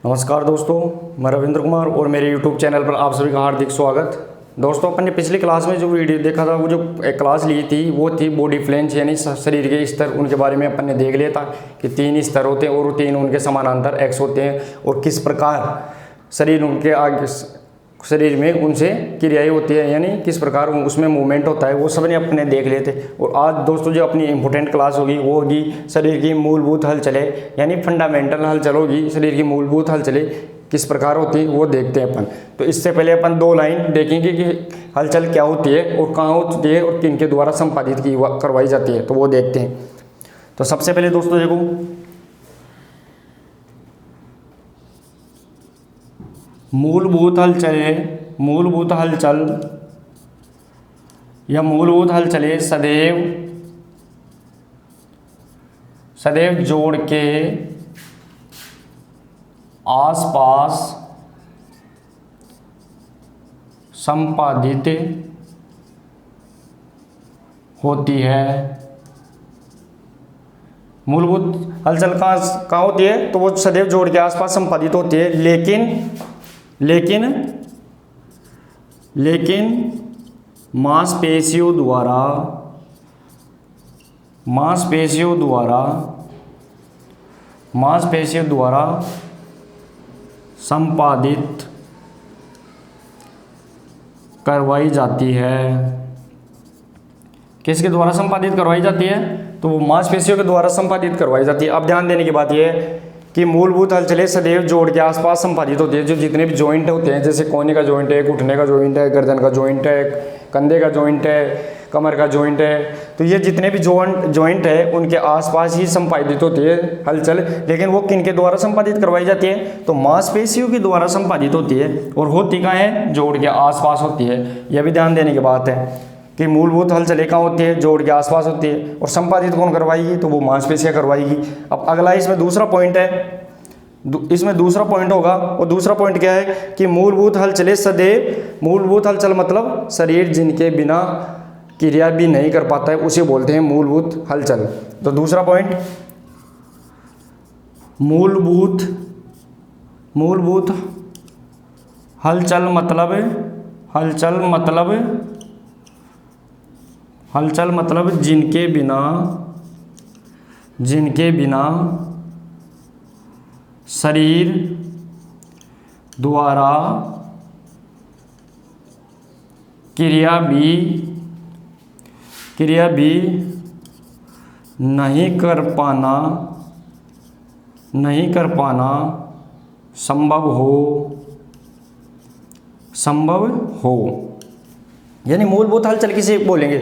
नमस्कार दोस्तों, मैं रविंद्र कुमार और मेरे YouTube चैनल पर आप सभी का हार्दिक स्वागत। दोस्तों, अपन ने पिछली क्लास में जो वीडियो देखा था, वो जो एक क्लास ली थी वो थी बॉडी फ्लेंज, यानी शरीर के स्तर। उनके बारे में अपन ने देख लिया था कि 3 स्तर होते हैं और वो 3 उनके समानांतर एक्स होते हैं और किस प्रकार शरीर उनके आगे शरीर में उनसे क्रियाएं होती है, यानी किस प्रकार उसमें मूवमेंट होता है, वो सब ने अपने देख लिए थे। और आज दोस्तों जो अपनी इंपॉर्टेंट क्लास होगी वो होगी शरीर की मूलभूत हलचलें, यानी फंडामेंटल हलचल होगी। शरीर की मूलभूत हलचलें किस प्रकार होती है वो देखते हैं अपन। तो इससे पहले अपन 2 लाइन देखेंगे कि हलचल क्या होती है और कहाँ होती है और किन के द्वारा संपादित करवाई जाती है, तो वो देखते हैं। तो सबसे पहले दोस्तों देखो, मूलभूत हलचल या मूलभूत हलचलें सदैव जोड़ के आसपास संपादित होती है। मूलभूत हलचल कहाँ होती है, तो वो सदैव जोड़ के आसपास संपादित होती है, लेकिन मांसपेशियों द्वारा संपादित करवाई जाती है। किसके द्वारा संपादित करवाई जाती है, तो वो मांसपेशियों के द्वारा संपादित करवाई जाती है। अब ध्यान देने की बात यह है कि मूलभूत हलचलें सदैव जोड़ के आसपास संपादित होती है। जो जितने भी जॉइंट होते हैं, जैसे कोहनी का जॉइंट है, घुटने का जॉइंट है, गर्दन का जॉइंट है, कंधे का जॉइंट है, कमर का जॉइंट है, तो ये जितने भी जॉइंट है उनके आसपास ही संपादित होती है हलचल। लेकिन वो किन के द्वारा संपादित करवाई जाती है, तो मांसपेशियों के द्वारा संपादित होती है। और होती कहाँ है, जोड़ के आसपास होती है। यह भी ध्यान देने की बात है कि मूलभूत हलचलें कहाँ होती है, जोड़ के आसपास होती है। और संपादित कौन करवाएगी, तो वो मांसपेशियाँ करवाएगी। अब अगला इसमें दूसरा पॉइंट है, इसमें दूसरा पॉइंट होगा। और दूसरा पॉइंट क्या है कि मूलभूत हलचलें सदैव, मूलभूत हलचल मतलब शरीर जिनके बिना क्रिया भी नहीं कर पाता है, उसे बोलते हैं मूलभूत हलचल। तो दूसरा पॉइंट, मूलभूत हलचल मतलब जिनके बिना शरीर द्वारा क्रिया भी नहीं कर पाना संभव हो। यानी मूलभूत हलचल किसे बोलेंगे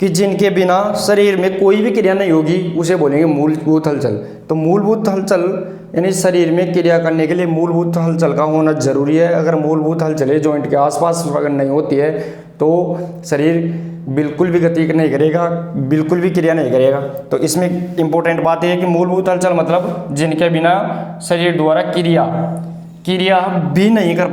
कि जिनके बिना शरीर में कोई भी क्रिया नहीं होगी, उसे बोलेंगे मूलभूत हलचल। तो मूलभूत हलचल यानी शरीर में क्रिया करने के लिए मूलभूत हलचल का होना जरूरी है। अगर मूलभूत हलचलें जॉइंट के आसपास अगर नहीं होती है तो शरीर बिल्कुल भी गति नहीं करेगा, बिल्कुल भी क्रिया नहीं करेगा। तो इसमें इंपॉर्टेंट बात यह है कि मूलभूत हलचल मतलब जिनके बिना शरीर द्वारा क्रिया भी नहीं कर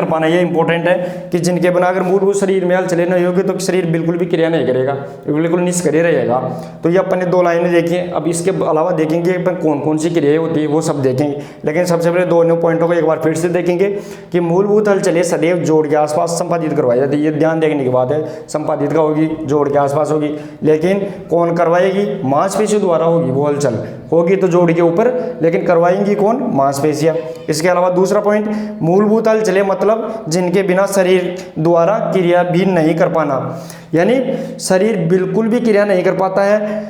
पाना। ये इंपॉर्टेंट है कि जिनके बिना अगर मूलभूत शरीर में हलचलें नहीं होगी तो शरीर बिल्कुल भी क्रिया नहीं करेगा, बिल्कुल निष्क्रिय रहेगा। तो ये अपन ने 2 लाइनें देखी। अब इसके अलावा देखेंगे अपन कौन कौन सी क्रियाएं होती है वो सब देखेंगे। लेकिन सबसे पहले 2 पॉइंटों को एक बार फिर से देखेंगे कि मूलभूत हलचलें सदैव जोड़ के आसपास संपादित करवाई जाती है। ये ध्यान देखने की बात है, संपादित का होगी, जोड़ के आसपास होगी। लेकिन कौन करवाएगी, मांसपेशियों द्वारा होगी वो हलचल, होगी तो जोड़ के ऊपर, लेकिन करवाएंगी कौन, मांसपेशियां। इसके अलावा दूसरा पॉइंट, मूलभूत हलचलें मतलब जिनके बिना शरीर द्वारा क्रिया भी नहीं कर पाना, यानी शरीर बिल्कुल भी क्रिया नहीं कर पाता है।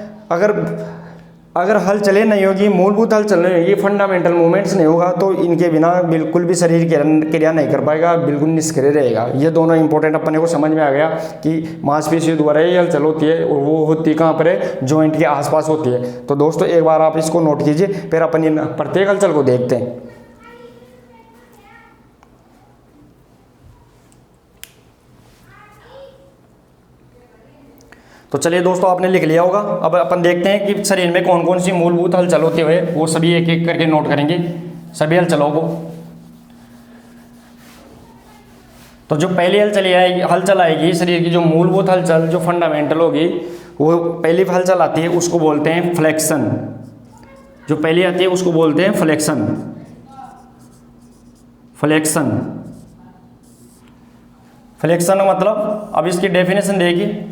अगर हलचलें नहीं होगी, मूलभूत हलचल नहीं होगी, फंडामेंटल मूवमेंट्स नहीं होगा, तो इनके बिना बिल्कुल भी शरीर क्रिया नहीं कर पाएगा, बिल्कुल निष्क्रिय रहेगा। ये दोनों इंपॉर्टेंट अपने को समझ में आ गया कि मांसपेशियों द्वारा ये हलचल होती है और वो होती कहाँ पर है, जॉइंट के आसपास होती है। तो दोस्तों एक बार आप इसको नोट कीजिए, फिर अपन प्रत्येक हलचल को देखते हैं। तो चलिए दोस्तों, आपने लिख लिया होगा। अब अपन देखते हैं कि शरीर में कौन कौन सी मूलभूत हलचल होते हुए, वो सभी एक एक करके नोट करेंगे सभी हलचलों को। तो जो पहली हलचल आएगी शरीर की, जो मूलभूत हलचल जो फंडामेंटल होगी, वो पहली हलचल आती है उसको बोलते हैं फ्लेक्शन। जो पहली आती है उसको बोलते हैं फ्लेक्शन। फ्लेक्शन। फ्लेक्शन का मतलब, अब इसकी डेफिनेशन देखिए,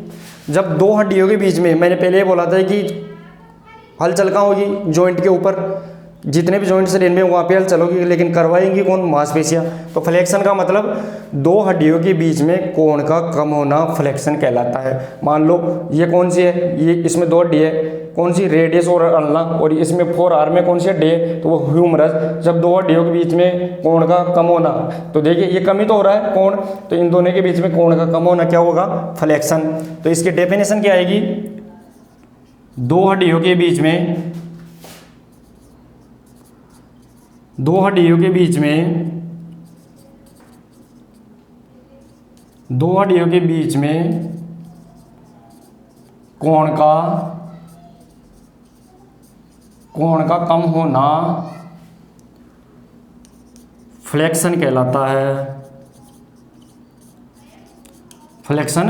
जब दो हड्डियों के बीच में, मैंने पहले बोला था कि हलचल कहाँ होगी, जॉइंट के ऊपर, जितने भी जॉइंट शरीर में वहाँ पे हलचल होगी, लेकिन करवाएंगी कौन, मांसपेशियाँ। तो फ्लेक्शन का मतलब दो हड्डियों के बीच में कोण का कम होना फ्लेक्शन कहलाता है। मान लो ये कौन सी है, ये इसमें दो हड्डी है, कौन सी, रेडियस और अल्ना, और इसमें 4R में कौन सी हड्डी है, तो वो ह्यूमरस। जब दो हड्डियों के बीच में कोण का कम होना, तो देखिए ये कम ही तो हो रहा है कोण, तो इन दोनों के बीच में कोण का कम होना क्या होगा, फ्लेक्शन। तो इसकी डेफिनेशन क्या आएगी, दो हड्डियों के बीच में, दो हड्डियों के बीच में, दो हड्डियों के बीच में कोण का कम होना फ्लेक्शन कहलाता है, फ्लेक्शन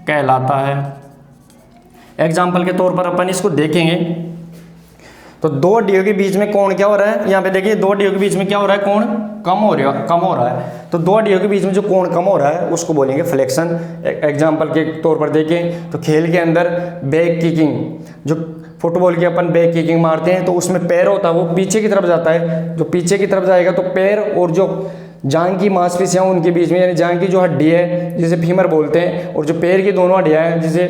कहलाता है। एग्जाम्पल के तौर पर अपन इसको देखेंगे, तो दो हड्डियों के बीच में कोण क्या हो रहा है, यहाँ पे देखिए दो हड्डियों के बीच में क्या हो रहा है, कोण कम हो रहा है। तो दो हड्डियों के बीच में जो कोण कम हो रहा है उसको बोलेंगे फ्लेक्शन। एग्जाम्पल के तौर पर देखें तो खेल के अंदर बैक किकिंग, जो फुटबॉल की अपन बैक किकिंग मारते हैं तो उसमें पैर होता है वो पीछे की तरफ जाता है, जो पीछे की तरफ जाएगा तो पैर और जो जांघ की मांसपेशियां उनके बीच में, यानी जांघ की जो हड्डी है जिसे फीमर बोलते हैं, और जो पैर की दोनों हड्डियां हैं जिसे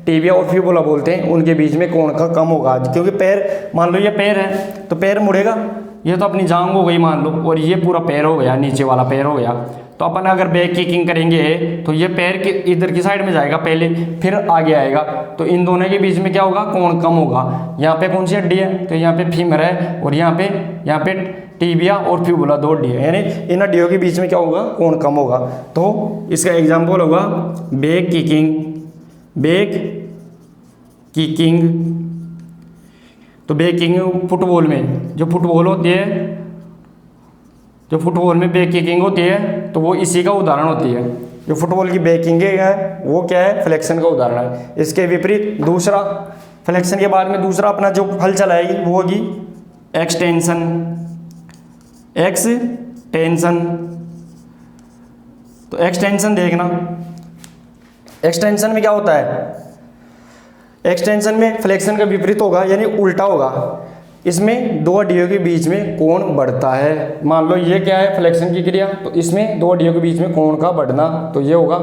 टिबिया और फिबुला बोलते हैं, उनके बीच में कोण का कम होगा। क्योंकि पैर, मान लो ये पैर है तो पैर मुड़ेगा, ये तो अपनी जांघ हो गई मान लो, और ये पूरा पैर हो गया, नीचे वाला पैर हो गया। तो अपन अगर बैक किकिंग करेंगे तो ये पैर के इधर की साइड में जाएगा पहले, फिर आगे आएगा, तो इन दोनों के बीच में क्या होगा, कोण कम होगा। यहाँ पे कौन सी हड्डी है, तो यहाँ पे फीमर है, और यहाँ पे टिबिया और फिबुला दो हड्डी है, यानी इन हड्डियों के बीच में क्या होगा, कोण कम होगा। तो इसका एग्जाम्पल होगा बैक किकिंग, बैक किकिंग। तो बैक किकिंग फुटबॉल में, जो फुटबॉल होती है, जो फुटबॉल में बैक किकिंग होती है, तो वो इसी का उदाहरण होती है। जो फुटबॉल की बैक किकिंग है वो क्या है, फ्लेक्शन का उदाहरण है। इसके विपरीत दूसरा, फ्लेक्शन के बाद में दूसरा अपना जो हलचल आएगी वो होगी एक्सटेंशन। एक्सटेंशन, तो एक्सटेंशन देखना, एक्सटेंशन में क्या होता है, एक्सटेंशन में फ्लेक्शन का विपरीत होगा, यानी उल्टा होगा। इसमें दो हड्डियों के बीच में कोण बढ़ता है। मान लो ये क्या है, फ्लेक्शन की क्रिया, तो इसमें दो हड्डियों के बीच में कोण का बढ़ना, तो ये होगा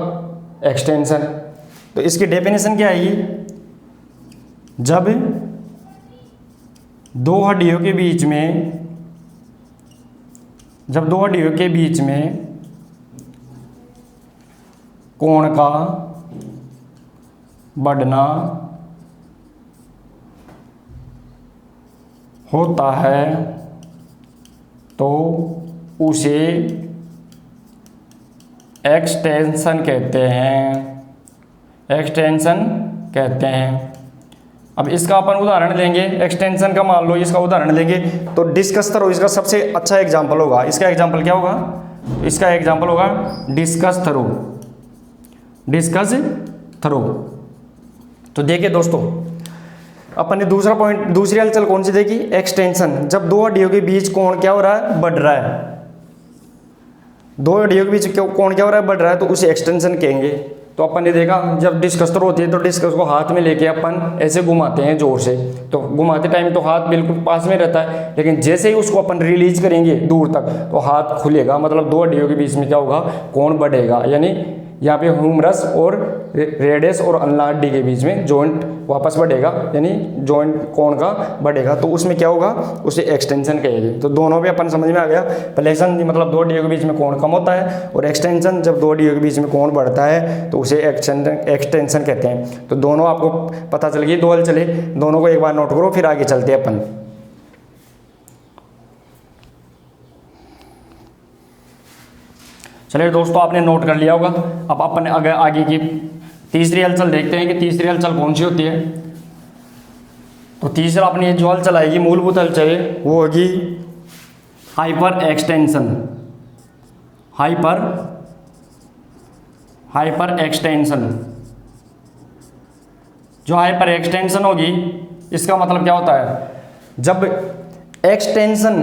एक्सटेंशन। तो इसकी डेफिनेशन क्या आएगी, जब दो हड्डियों के बीच में, जब दो हड्डियों के बीच में कोण का बढ़ना होता है तो उसे एक्सटेंशन कहते हैं, एक्सटेंशन कहते हैं। अब इसका अपन उदाहरण लेंगे, एक्सटेंशन का मान लो इसका उदाहरण लेंगे तो डिस्कस थ्रो इसका सबसे अच्छा एग्जाम्पल होगा। इसका एग्जाम्पल क्या होगा, इसका एग्जाम्पल होगा डिस्कस थ्रो, डिस्कस थ्रो। तो देखिए दोस्तों, अपन ने दूसरा पॉइंट, दूसरी हलचल कौन सी देखी, एक्सटेंशन। जब दो हड्डियों के बीच कोण क्या हो रहा है, बढ़ रहा है, दो हड्डियों के बीच कोण क्या हो रहा है, बढ़ रहा है, तो उसे एक्सटेंशन कहेंगे। तो अपन ने देखा जब डिस्कस थ्रो होती है तो डिस्कस को हाथ में लेके अपन ऐसे घुमाते हैं जोर से, तो घुमाते टाइम तो हाथ बिल्कुल पास में रहता है, लेकिन जैसे ही उसको अपन रिलीज करेंगे दूर तक तो हाथ खुलेगा, मतलब दो हड्डियों के बीच में क्या होगा, कोण बढ़ेगा। यानी यहाँ पे ह्यूमरस और रेडियस और अल्ना हड्डी के बीच में जॉइंट वापस बढ़ेगा, यानी जॉइंट कोण का बढ़ेगा, तो उसमें क्या होगा, उसे एक्सटेंशन कहेंगे। तो दोनों पे अपन समझ में आ गया, फ्लेक्शन मतलब दो हड्डियों के बीच में कोण कम होता है, और एक्सटेंशन जब दो हड्डियों के बीच में कोण बढ़ता है तो उसे एक्सटेंशन कहते हैं। तो दोनों आपको पता चल गई, दो हलचले, दोनों को एक बार नोट करो, फिर आगे चलते हैं अपन। चलिए दोस्तों, आपने नोट कर लिया होगा। अब अपन अगर आगे की तीसरी हलचल देखते हैं कि तीसरी हलचल कौन सी होती है। तो तीसरा अपनी जो हलचल आएगी, मूलभूत हलचल है, वो होगी हाइपर एक्सटेंशन, हाइपर एक्सटेंशन। जो हाइपर एक्सटेंशन होगी, इसका मतलब क्या होता है, जब एक्सटेंशन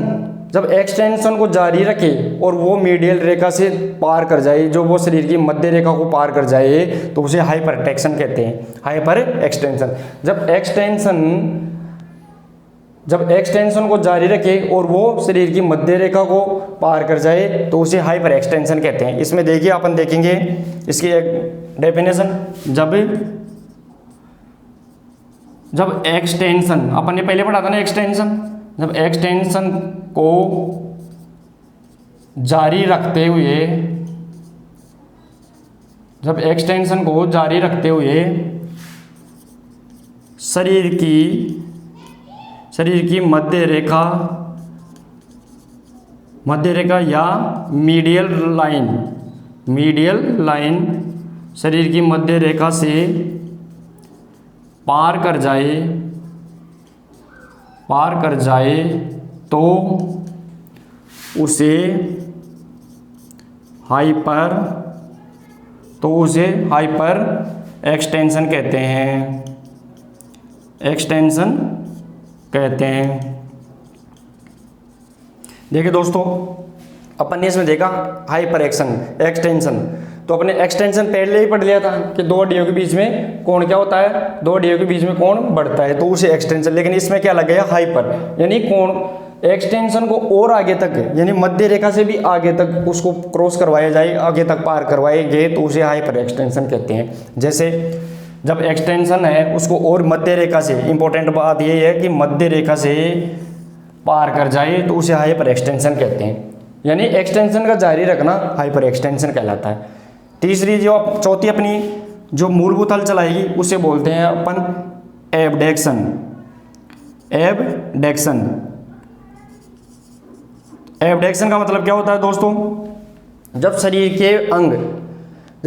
जब एक्सटेंशन को जारी रखे और वो मीडियल रेखा से पार कर जाए, जो वो शरीर की मध्य रेखा को पार कर जाए, तो उसे हाइपर एक्सटेंशन कहते हैं। हाइपर एक्सटेंशन, जब एक्सटेंशन को जारी रखे और वो शरीर की मध्य रेखा को पार कर जाए तो उसे हाइपर एक्सटेंशन कहते हैं। इसमें देखिए अपन देखेंगे इसकी एक डेफिनेशन। जब एक्सटेंशन, अपन ने पहले पढ़ा था ना एक्सटेंशन, जब एक्सटेंशन को जारी रखते हुए, जब एक्सटेंशन को जारी रखते हुए शरीर की मध्य रेखा या मीडियल लाइन शरीर की मध्य रेखा से पार कर जाए तो उसे हाइपर एक्सटेंशन कहते हैं। देखिए दोस्तों, अपन ने इसमें देखा हाइपर एक्सटेंशन, तो अपने एक्सटेंशन पहले ही पढ़ लिया था कि दो हड्डियों के बीच में कोण क्या होता है, दो हड्डियों के बीच में कोण बढ़ता है, तो उसे एक्सटेंशन। लेकिन इसमें क्या लग गया, हाइपर, यानी कोण एक्सटेंशन को और आगे तक, यानी मध्य रेखा से भी आगे तक उसको क्रॉस करवाया जाए, आगे तक पार करवाए गए, तो उसे हाइपर एक्सटेंशन कहते हैं। जैसे जब एक्सटेंशन है उसको और मध्य रेखा से, इंपॉर्टेंट बात यही है कि मध्य रेखा से पार कर जाए तो उसे हाइपर एक्सटेंशन कहते हैं, यानी एक्सटेंशन का जारी रखना हाइपर एक्सटेंशन कहलाता है। तीसरी चौथी अपनी जो मूलभूत हलचल आएगी उसे बोलते हैं अपन एबडक्शन। एबडक्शन का मतलब क्या होता है दोस्तों, जब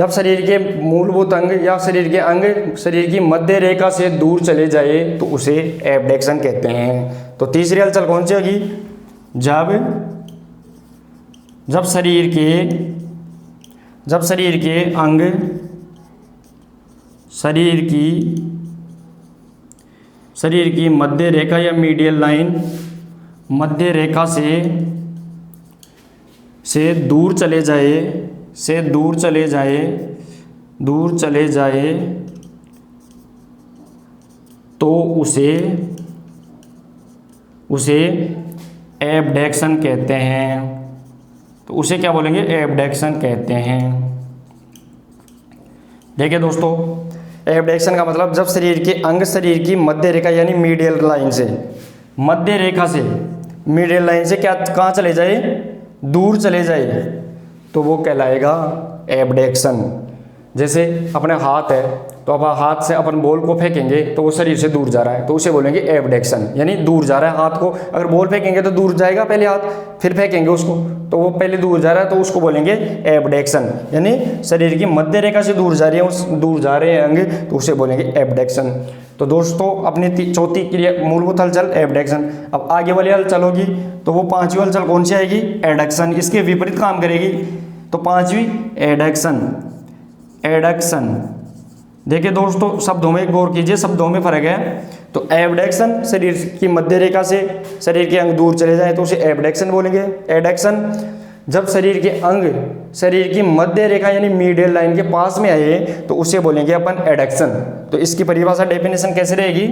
शरीर के मूलभूत अंग या शरीर के अंग शरीर की मध्य रेखा से दूर चले जाए तो उसे एबडक्शन कहते हैं। तो तीसरी हलचल कौन सी होगी, जब शरीर के अंग शरीर की मध्य रेखा या मीडियल लाइन मध्य रेखा से दूर चले जाए तो उसे एबडक्शन कहते हैं। तो उसे क्या बोलेंगे, एबडक्शन कहते हैं। देखिए दोस्तों, एबडक्शन का मतलब जब शरीर के अंग शरीर की मध्य रेखा यानी मीडियल लाइन से क्या कहाँ चले जाए, दूर चले जाए, तो वो कहलाएगा एबडक्शन। जैसे अपने हाथ है, तो अब हाथ से अपन बॉल को फेंकेंगे तो वो शरीर से दूर जा रहा है, तो उसे बोलेंगे एबडक्शन, यानी दूर जा रहा है हाथ को। अगर बॉल फेंकेंगे तो दूर जाएगा पहले हाथ, फिर फेंकेंगे उसको तो वो पहले दूर जा रहा है, तो उसको बोलेंगे एबडक्शन, यानी शरीर की मध्य रेखा से दूर जा रहे हैं अंग, तो उसे बोलेंगे एबडक्शन। तो दोस्तों अपनी चौथी क्रिया मूलभूत हलचल एबडक्शन। अब आगे वाली हलचल होगी तो वो पांचवी हलचल कौन सी आएगी, एडक्शन। इसके विपरीत काम करेगी, तो पांचवी एडक्शन। देखिए दोस्तों, शब्दों में गौर कीजिए, शब्दों में फर्क है। तो एबडक्शन, शरीर की मध्य रेखा से शरीर के अंग दूर चले जाएं तो उसे एबडक्शन बोलेंगे। एडक्शन, जब शरीर के अंग शरीर की मध्य रेखा यानी मीडियल लाइन के पास में आए तो उसे बोलेंगे अपन एडक्शन। तो इसकी परिभाषा डेफिनेशन कैसे रहेगी,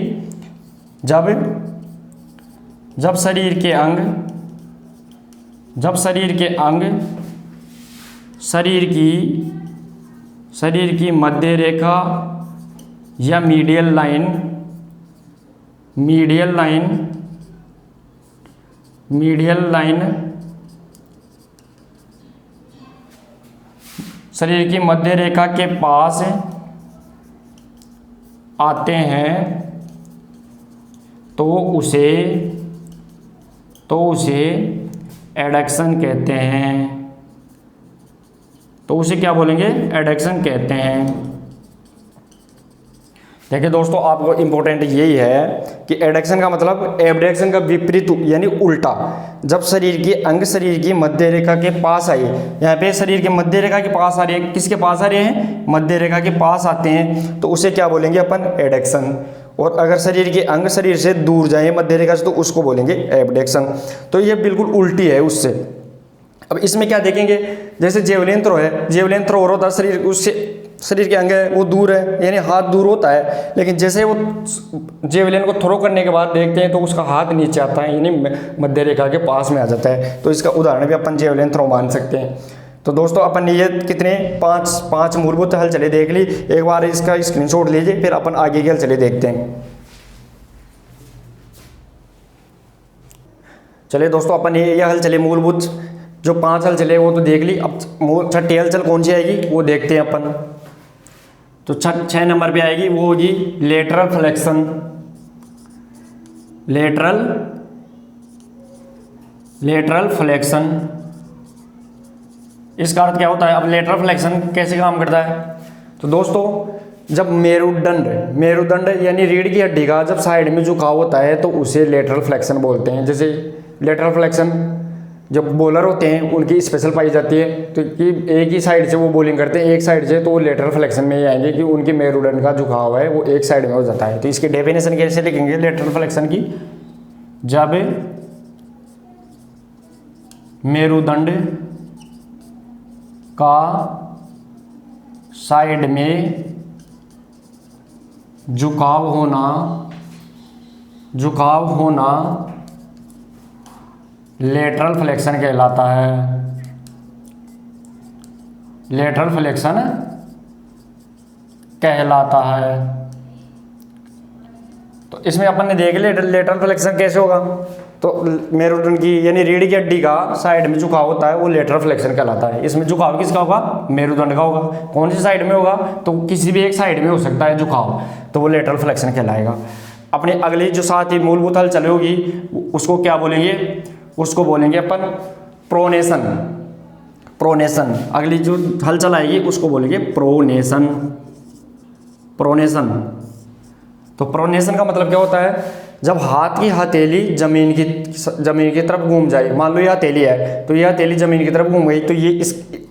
जब शरीर के अंग शरीर की मध्य रेखा या मीडियल लाइन शरीर की मध्य रेखा के पास आते हैं तो उसे एडक्शन कहते हैं। तो उसे क्या बोलेंगे, एडक्शन कहते हैं। देखिए दोस्तों, आपको इंपॉर्टेंट यही है कि एडक्शन का मतलब एबडक्शन का विपरीत यानी उल्टा। जब शरीर के अंग शरीर की मध्य रेखा के पास आए, यहाँ पे शरीर के मध्य रेखा के पास आ रहे हैं, किसके पास आ रहे हैं, मध्य रेखा के पास आते हैं, तो उसे क्या बोलेंगे अपन, एडक्शन। और अगर शरीर के अंग शरीर से दूर जाए मध्य रेखा से तो उसको बोलेंगे एबडक्शन। तो ये बिल्कुल उल्टी है उससे। अब इसमें क्या देखेंगे, जैसे जेवलिन थ्रो है, जेवलिन थ्रो होता है शरीर उससे, शरीर के अंग है वो दूर है, यानी हाथ दूर होता है, लेकिन जैसे वो जेवलिन को थ्रो करने के बाद देखते हैं तो उसका हाथ नीचे आता है, यानी मध्य रेखा के पास में आ जाता है। तो इसका उदाहरण भी अपन जेवलिन थ्रो मान सकते हैं। तो दोस्तों अपन ने ये कितने पांच मूलभूत हलचलें देख ली। एक बार इसका स्क्रीनशॉट लीजिए, फिर अपन आगे की हलचलें देखते हैं। चलिए दोस्तों, अपन ये हलचलें मूलभूत जो 5 हलचलें वो तो देख ली। अब छठी हलचल कौन सी आएगी वो देखते हैं अपन। तो 6 नंबर पे आएगी, वो होगी लेटरल फ्लेक्शन। लेटरल फ्लेक्शन, इसका अर्थ क्या होता है? अब लेटरल फ्लेक्शन कैसे काम करता है? तो दोस्तों, जब मेरुदंड यानी रीढ़ की हड्डी का जब साइड में झुकाव होता है तो उसे लेटरल फ्लेक्शन बोलते हैं। जैसे लेटरल फ्लेक्शन जब बॉलर होते हैं उनकी स्पेशल पाई जाती है, तो कि एक ही साइड से वो बॉलिंग करते हैं, एक साइड से, तो वो लेटरल फ्लेक्शन में ही आएंगे कि उनकी मेरुदंड का झुकाव है वो एक साइड में हो जाता है। तो इसकी डेफिनेशन कैसे लिखेंगे लेटरल फ्लेक्शन की? जब मेरुदंड का साइड में झुकाव होना लेटरल फ्लेक्शन कहलाता है। लेटरल फ्लेक्शन कहलाता है। तो इसमें अपन ने देख लिया लेटरल फ्लेक्शन कैसे होगा। तो मेरुदंड की यानी रीढ़ की हड्डी का साइड में झुकाव होता है वो लेटरल फ्लेक्शन कहलाता है। इसमें झुकाव किसका होगा? मेरुदंड का होगा। कौन सी साइड में होगा? तो किसी भी एक साइड में हो सकता है झुकाव, तो वो लेटरल फ्लेक्शन कहलाएगा। अपने अगली जो 7 ही मूलभूत हलचल होगी उसको क्या बोलेंगे? उसको बोलेंगे अपन प्रोनेशन। अगली जो हलचल आएगी उसको बोलेंगे प्रोनेशन। तो प्रोनेशन का मतलब क्या होता है? जब हाथ की हथेली जमीन की तरफ घूम जाए। मान लो ये हथेली है, तो ये हथेली जमीन की तरफ घूम गई, तो ये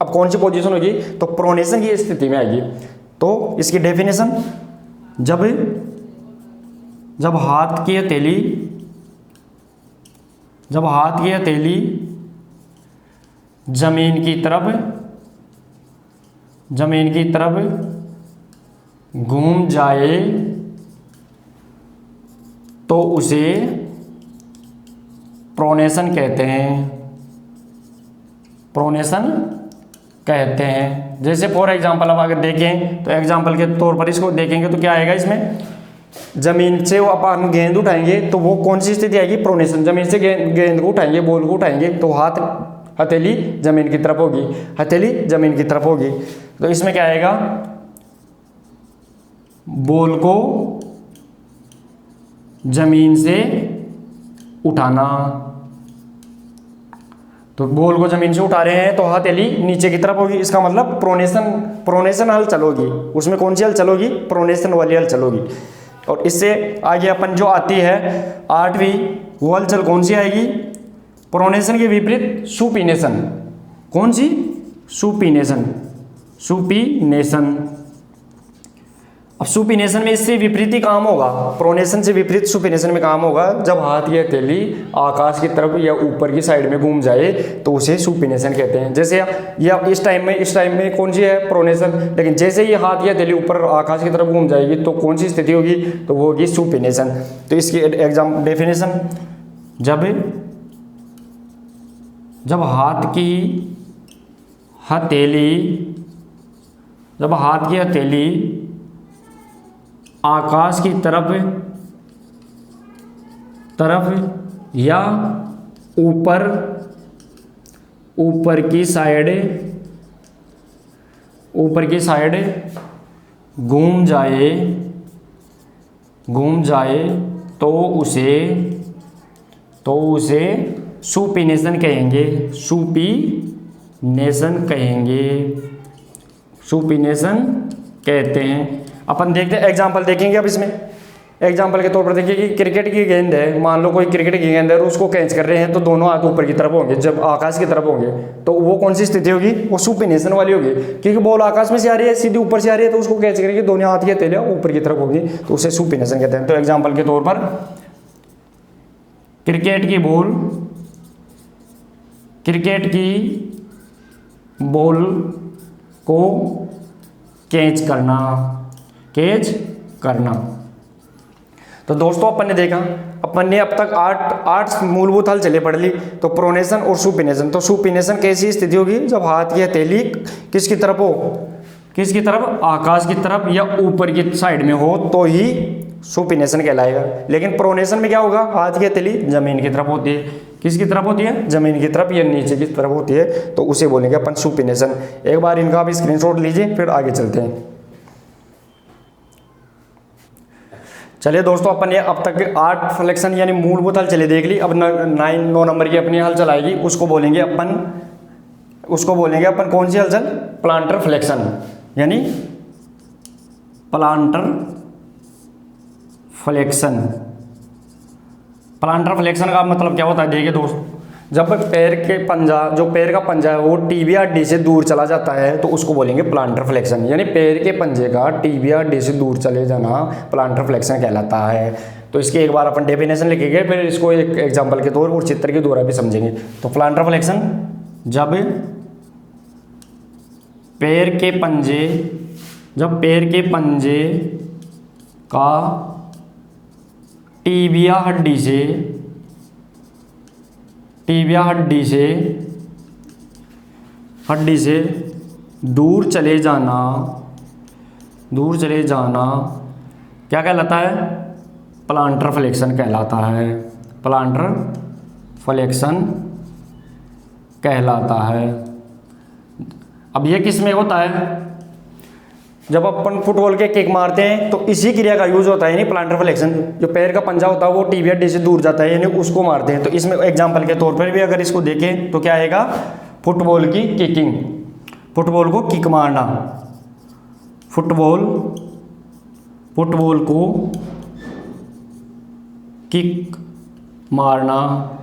अब कौन सी पोजीशन होगी? तो प्रोनेशन की स्थिति में आएगी। तो इसकी डेफिनेशन, जब हाथ की हथेली जमीन की तरफ घूम जाए तो उसे प्रोनेशन कहते हैं। जैसे फॉर एग्जांपल अब अगर देखें तो एग्जांपल के तौर पर इसको देखेंगे तो क्या आएगा इसमें? जमीन से वो अपन गेंद उठाएंगे तो वो कौन सी स्थिति आएगी? प्रोनेशन। जमीन से गेंद को उठाएंगे, बॉल को उठाएंगे तो हथेली जमीन की तरफ होगी। तो इसमें क्या आएगा? बॉल को जमीन से उठाना। तो बॉल को जमीन से उठा रहे हैं तो हथेली नीचे की तरफ होगी। इसका मतलब प्रोनेशन हलचल होगी। उसमें कौन सी हलचल होगी? प्रोनेशन वाली हलचल होगी। और इससे आगे अपन जो आती है 8वीं, वो हलचल कौन सी आएगी? प्रोनेशन के विपरीत सुपिनेशन। कौन सी? सुपिनेशन। अब सुपिनेशन में इससे विपरीत ही काम होगा। प्रोनेशन से विपरीत सुपिनेशन में काम होगा। जब हाथ की हथेली आकाश की तरफ या ऊपर की साइड में घूम जाए तो उसे सुपिनेशन कहते हैं। जैसे या इस टाइम में कौन सी है? प्रोनेशन। लेकिन जैसे ही हाथ की हथेली ऊपर आकाश की तरफ घूम जाएगी तो कौन सी स्थिति होगी? तो वो होगी सुपिनेशन। तो इसकी डेफिनेशन, जब हाथ की हथेली आकाश की तरफ या ऊपर की साइड घूम जाए तो उसे सुपिनेशन कहते हैं। अपन देखते हैं एग्जाम्पल देखेंगे अब इसमें। एग्जाम्पल के तौर पर देखिए कि क्रिकेट की गेंद है, मान लो कोई क्रिकेट की गेंद है और उसको कैच कर रहे हैं, तो दोनों हाथ ऊपर की तरफ होंगे, जब आकाश की तरफ होंगे तो वो कौन सी स्थिति होगी, वो सुपिनेशन वाली होगी, क्योंकि बॉल आकाश में से आ रही है, सीधी ऊपर से आ रही है, तो उसको कैच करेंगे, दोनों हाथ की हथेलियां ऊपर की तरफ होगी, तो उसे सुपिनेशन कहते हैं। तो एग्जाम्पल के तौर पर क्रिकेट की बॉल को कैच करना। तो दोस्तों अपन ने देखा, अपन ने अब तक आठ मूलभूत हलचलें पढ़ ली। तो प्रोनेशन और सुपिनेशन। तो सुपिनेशन कैसी स्थिति होगी, जब हाथ की हथेली किसकी तरफ हो, किसकी तरफ, आकाश की तरफ या ऊपर की साइड में हो, तो ही सुपिनेशन कहलाएगा। लेकिन प्रोनेशन में क्या होगा, हाथ की हथेली जमीन की तरफ होती है, किसकी तरफ होती है, जमीन की तरफ या नीचे की तरफ होती है, तो उसे बोलेंगे अपन सुपिनेशन। एक बार इनका आप स्क्रीनशॉट लीजिए, फिर आगे चलते हैं। चलिए दोस्तों, अपन ये अब तक 8 फ्लेक्शन यानी मूलभूत हलचलें देख ली। अब 9 नंबर की अपनी हलचल आएगी, उसको बोलेंगे अपन कौन सी हलचल, प्लांटर फ्लेक्शन, यानी प्लांटर फ्लेक्शन। प्लांटर फ्लेक्शन का मतलब क्या होता है, देखिए दोस्तों, जब पैर का पंजा है वो टीबिया हड्डी से दूर चला जाता है, तो उसको बोलेंगे प्लांटर फ्लेक्शन, यानी पैर के पंजे का टीबिया हड्डी से दूर चले जाना प्लांटर फ्लेक्शन कहलाता है। तो इसकी एक बार अपन डेफिनेशन लिखेंगे, फिर इसको एक एग्जांपल के तौर और चित्र के द्वारा भी समझेंगे। तो प्लांटर फ्लेक्शन, जब पैर के पंजे का टीबिया हड्डी से दूर चले जाना क्या कहलाता है, प्लांटर फ्लेक्शन कहलाता है। प्लांटर फ्लेक्शन कहलाता है। अब ये किस में होता है, जब अपन फुटबॉल के किक मारते हैं तो इसी क्रिया का यूज होता है, यानी प्लांटर फ्लेक्शन। जो पैर का पंजा होता है वो टीबिया हड्डी से दूर जाता है, यानी उसको मारते हैं। तो इसमें एग्जांपल के तौर पर भी अगर इसको देखें तो क्या आएगा, फुटबॉल की किकिंग, फुटबॉल को किक मारना, फुटबॉल को किक मारना।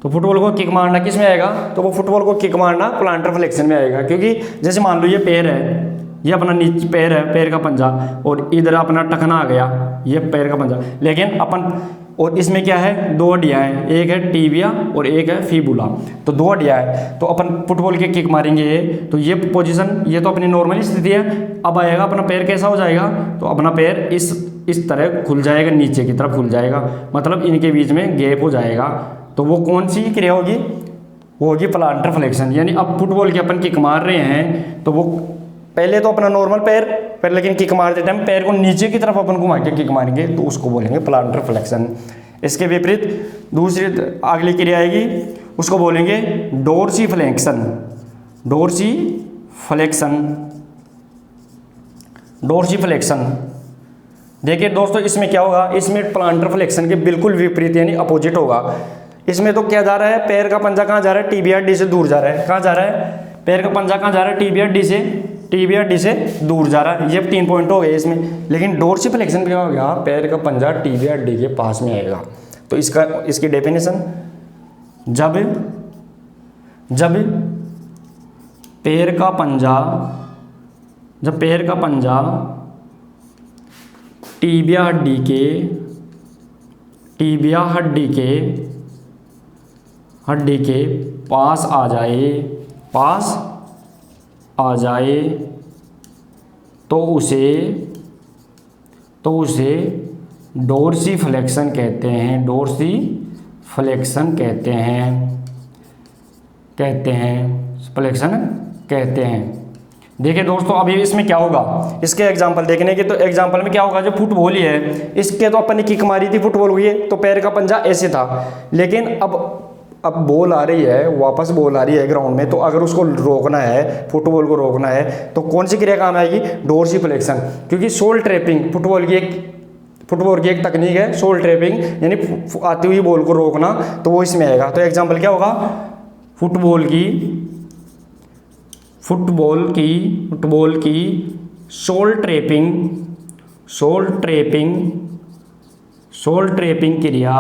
तो फुटबॉल को किक मारना किस में आएगा, तो वो फुटबॉल को किक मारना प्लांटर फ्लेक्शन में आएगा। क्योंकि जैसे मान लो ये पैर है, ये अपना नीचे पैर है, पैर का पंजा, और इधर अपना टखना आ गया, ये पैर का पंजा, लेकिन अपन, और इसमें क्या है, 2 हड्डियाँ हैं, एक है टीबिया और एक है फीबुला। तो 2 हड्डियाँ है, तो अपन फुटबॉल के किक मारेंगे तो ये पोजीशन, ये तो अपनी नॉर्मल स्थिति है। अब आएगा अपना पैर कैसा हो जाएगा, तो अपना पैर इस तरह खुल जाएगा, नीचे की तरफ खुल जाएगा, मतलब इनके बीच में गैप हो जाएगा। तो वो कौन सी क्रिया होगी, वो होगी प्लांटर फ्लेक्शन। यानी अब फुटबॉल के अपन किक मार रहे हैं, तो वो पहले तो अपना नॉर्मल पैर लेकिन किक मारते टाइम पैर को नीचे की तरफ अपन घुमा के किक मारेंगे, तो उसको बोलेंगे प्लांटर फ्लेक्शन। इसके विपरीत दूसरी अगली क्रिया आएगी, उसको बोलेंगे डोर्सी फ्लेक्शन। देखिए दोस्तों, इसमें क्या होगा, इसमें प्लांटर फ्लेक्शन के बिल्कुल विपरीत यानी अपोजिट होगा। इसमें तो क्या जा रहा है, पैर का पंजा कहाँ जा रहा है, टीबिया हड्डी से दूर जा रहा है। कहाँ जा रहा है, पैर का पंजा कहाँ जा रहा है, टीबिया हड्डी से दूर जा रहा है। ये 3 पॉइंट हो गए इसमें। लेकिन डोर्सी फ्लेक्शन क्या हो गया, पैर का पंजा टीबिया हड्डी के पास में आएगा। तो इसकी डेफिनेशन, जब पैर का पंजा टीबिया हड्डी के पास आ जाए तो उसे डोर्सी फ्लेक्शन कहते हैं। देखिए दोस्तों, अभी इसमें क्या होगा, इसके एग्जांपल देखने के, तो एग्जांपल में क्या होगा, जो फुटबॉल ही है, इसके तो अपन ने किक मारी थी फुटबॉल हुई है, तो पैर का पंजा ऐसे था। लेकिन अब बॉल आ रही है, वापस बॉल आ रही है ग्राउंड में, तो अगर उसको रोकना है, फुटबॉल को रोकना है, तो कौन सी क्रिया काम आएगी, डोर्सी फ्लेक्शन। क्योंकि सोल ट्रैपिंग फुटबॉल की एक तकनीक है, सोल ट्रैपिंग, यानी आती हुई बॉल को रोकना, तो वो इसमें आएगा। तो एग्जाम्पल क्या होगा, फुटबॉल की सोल सोल ट्रैपिंग क्रिया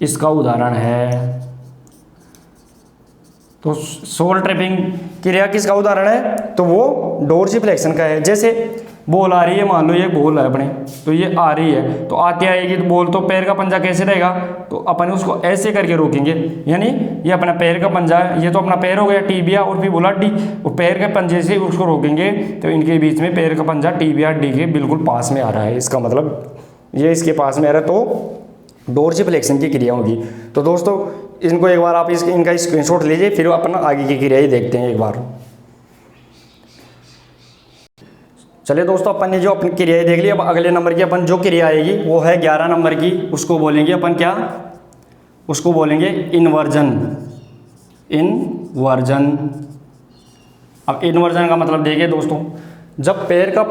इसका उदाहरण है। तो सोल ट्रैपिंग क्रिया किसका उदाहरण है? तो वो डोर्सिफ्लेक्शन का है। जैसे बॉल आ रही है, मान लो ये बॉल है अपने, तो ये आ रही है, तो आती आएगी तो बॉल, तो पैर का पंजा कैसे रहेगा? तो अपन उसको ऐसे करके रोकेंगे, यानी ये अपना पैर का पंजा है, ये तो अपना पैर हो गया टिबिया और फिबुला हड्डी, और पैर के पंजे से उसको रोकेंगे तो इनके बीच में पैर का पंजा टिबिया हड्डी के बिल्कुल पास में आ रहा है, इसका मतलब ये इसके पास में आ रहा है, तो डोर्सिफ्लेक्शन की क्रिया होगी। तो दोस्तों इनको एक बार आप इनका स्क्रीनशॉट लीजिए, फिर अपन आगे की क्रिया ही देखते हैं एक बार। चलिए दोस्तों, अपन ने जो अपनी क्रियाएं देख ली, अब अगले नंबर की अपन जो क्रिया आएगी वो है 11 नंबर की, उसको बोलेंगे अपन क्या? उसको बोलेंगे इन्वर्जन। अब इन्वर्जन का मतलब देखिए दोस्तों, जब पैर का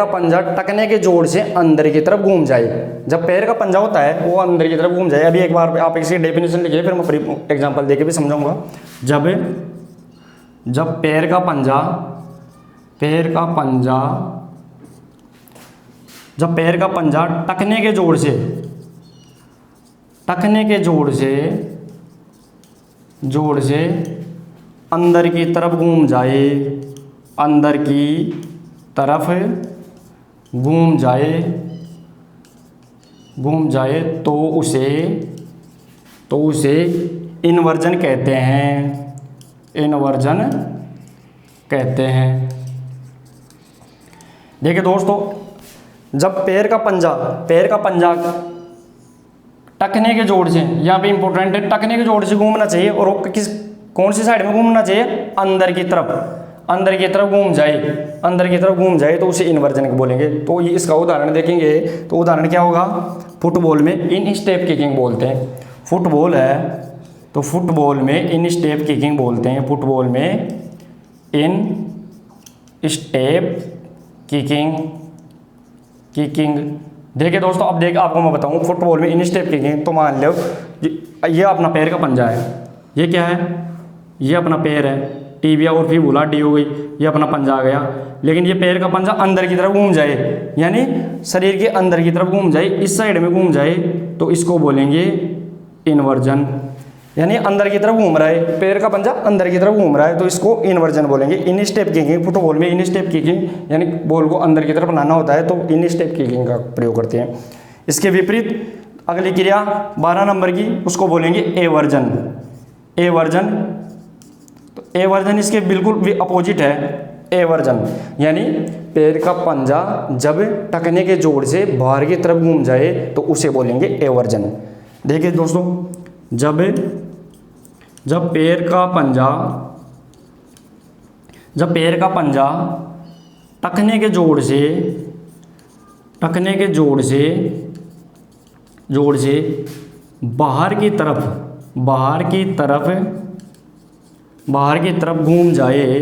पंजा टकने के जोड़ से अंदर की तरफ घूम जाए, जब पैर का पंजा होता है वो अंदर की तरफ घूम जाए। अभी एक बार आप इसकी डेफिनेशन लिखिए, फिर मैं एग्जांपल देके भी समझाऊंगा। जब पैर का पंजा टकने के जोड़ से अंदर की तरफ घूम जाए तो उसे इन्वर्जन कहते हैं। देखिए दोस्तों, जब पैर का पंजा टकने के जोड़ से, यहाँ पे इंपॉर्टेंट है, टकने के जोड़ से घूमना चाहिए, और कौन सी साइड में घूमना चाहिए? अंदर की तरफ घूम जाए तो उसे इन्वर्जन बोलेंगे। तो ये इसका उदाहरण देखेंगे, तो उदाहरण क्या होगा? फुटबॉल में इन स्टेप किकिंग बोलते हैं। फुटबॉल है तो फुटबॉल में इन स्टेप किकिंग बोलते हैं। फुटबॉल में इन स्टेप किकिंग। देखिए दोस्तों, अब आपको मैं बताऊं, फुटबॉल में इन स्टेप किकिंग, तो मान लो ये अपना पैर का पंजा है, ये क्या है? ये अपना पैर है, टिबिया और फिबुला हड्डी हो गई, ये अपना पंजा आ गया। लेकिन ये पैर का पंजा अंदर की तरफ घूम जाए, यानी शरीर के अंदर की तरफ घूम जाए, इस साइड में घूम जाए, तो इसको बोलेंगे इन्वर्जन। यानी अंदर की तरफ घूम रहा है, पैर का पंजा अंदर की तरफ घूम रहा है, तो इसको इन्वर्जन बोलेंगे। इन स्टेप किकिंग, फुटबॉल में इन स्टेप किकिंग, यानी बॉल को अंदर की तरफ लाना होता है, तो इन स्टेप किकिंग का प्रयोग करते हैं। इसके विपरीत अगली क्रिया 12 नंबर की, उसको बोलेंगे एवर्जन। तो एवर्जन इसके बिल्कुल अपोजिट है। एवर्जन यानी पैर का पंजा जब टकने के जोड़ से बाहर की तरफ घूम जाए तो उसे बोलेंगे एवर्जन। देखिए दोस्तों, जब पैर का पंजा टकने के जोड़ से बाहर की तरफ घूम जाए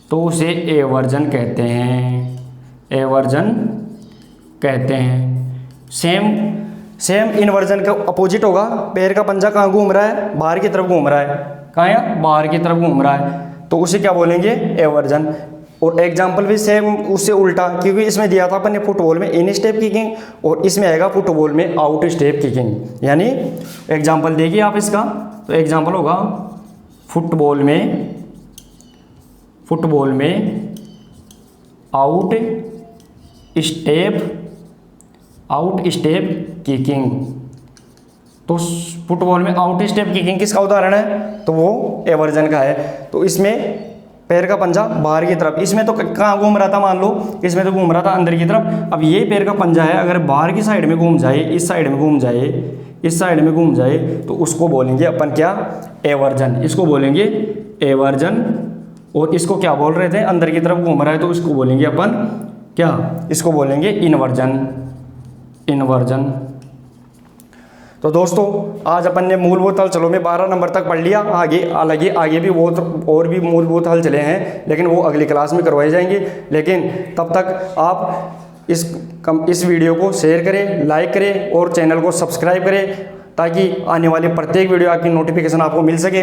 तो उसे एवर्जन कहते हैं। सेम इन्वर्जन का अपोजिट होगा। पैर का पंजा कहाँ घूम रहा है? बाहर की तरफ घूम रहा है। कहाँ है? बाहर की तरफ घूम रहा है, तो उसे क्या बोलेंगे? एवर्जन। और एग्जाम्पल भी सेम उससे उल्टा, क्योंकि इसमें दिया था अपन ने फुटबॉल में इन स्टेप किकिंग, और इसमें आएगा फुटबॉल में आउट स्टेप किकिंग। यानी एग्जाम्पल देखिए आप इसका, तो एग्जाम्पल होगा फुटबॉल में आउट स्टेप किकिंग। तो फुटबॉल में आउट स्टेप किकिंग किसका उदाहरण है? तो वो एवर्जन का है। तो इसमें पैर का पंजा बाहर की तरफ, इसमें तो कहाँ घूम रहा था? मान लो इसमें तो घूम रहा था अंदर की तरफ। अब ये पैर का पंजा है, अगर बाहर की साइड में घूम जाए, इस साइड में घूम जाए, तो उसको बोलेंगे अपन क्या? एवर्जन। इसको बोलेंगे एवर्जन। और इसको क्या बोल रहे थे? अंदर की तरफ घूम रहा है, तो इसको बोलेंगे अपन क्या? इसको बोलेंगे इन्वर्जन। तो दोस्तों, आज अपन ने मूलभूत हल चलों में 12 नंबर तक पढ़ लिया। आगे भी बहुत और भी मूलभूत हल चले हैं, लेकिन वो अगली क्लास में करवाए जाएंगे। लेकिन तब तक आप इस वीडियो को शेयर करें, लाइक करें और चैनल को सब्सक्राइब करें, ताकि आने वाले प्रत्येक वीडियो की नोटिफिकेशन आपको मिल सके।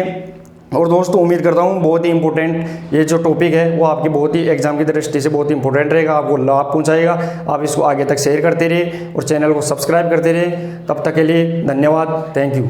और दोस्तों उम्मीद करता हूँ बहुत ही इंपॉर्टेंट ये जो टॉपिक है वो आपकी बहुत ही एग्जाम की दृष्टि से बहुत ही इंपॉर्टेंट रहेगा, आपको लाभ पहुँचाएगा। आप इसको आगे तक शेयर करते रहिए और चैनल को सब्सक्राइब करते रहिए। तब तक के लिए धन्यवाद, थैंक यू।